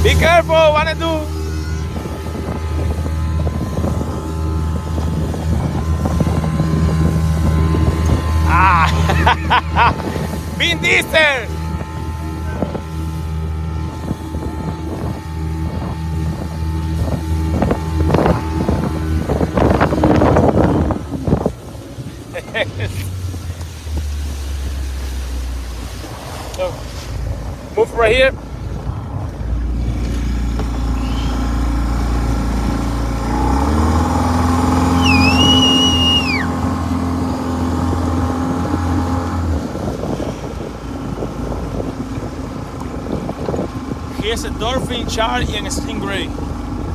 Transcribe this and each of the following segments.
Be careful, what I do? Ah! Vin Diesel! So, move right here. Here's a dolphin, char y a stingray.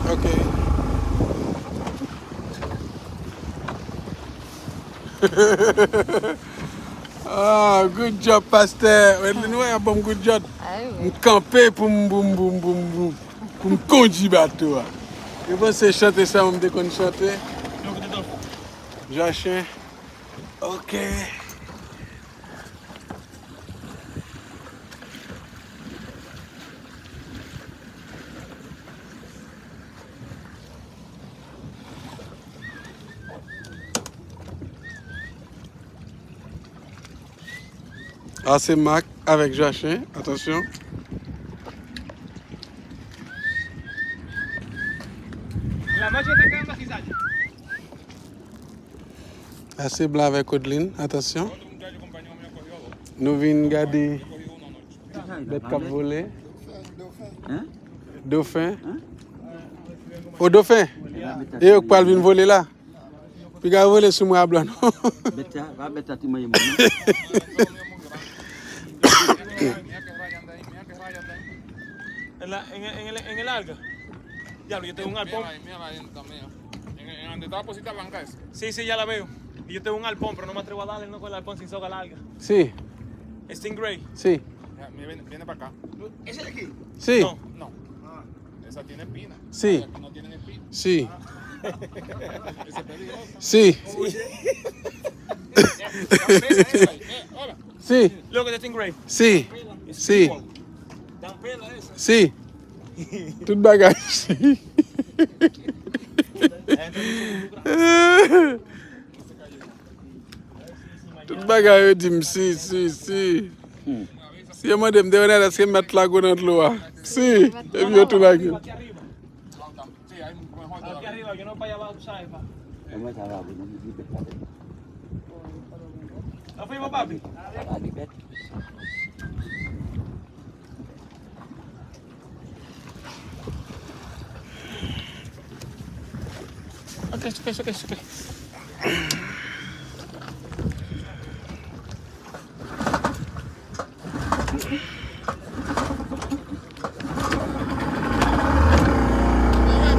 Okay. Ah, good job, Pasteur. Nous avons un good job. Je camper pour me conduire bateau. Je pense chanter ça, on me déconne chanter. Jachin. Ok. Ah, c'est Mac avec Jachin, attention. Ah, c'est blanc avec Odeline, attention. Nous venons garder des cap volés. Dauphin. Au dauphin. Et au poil vient voler là. Puis il a volé sur moi blanc. En el alga. Diablo, yo tengo un alpón. En donde está la posita blanca esa. Sí, sí, ya la veo. Y yo tengo un alpón, pero no me atrevo a darle no con el alpón sin soga larga. Sí. Stingray. Sí. Viene para acá. ¿Ese de aquí? Sí. No. No. Esa tiene espina. Sí. No tienen espina. Sí. Ese es peligroso. Sí. Hola. Sí. Look at the stingray. Sí. Sí. Dan pela esa. Sí. Tout bagage. Sí. Tout bagage dit si. Si je me dis que je vais mettre la gonne de l'eau. Si. Et puis tout bagage. Aquí arriba. Sí, hay mejor Aquí arriba, que no para allá abajo, ¿sabes? Pa? ¿No fuimos, papi? Ok.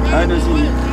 I don't see.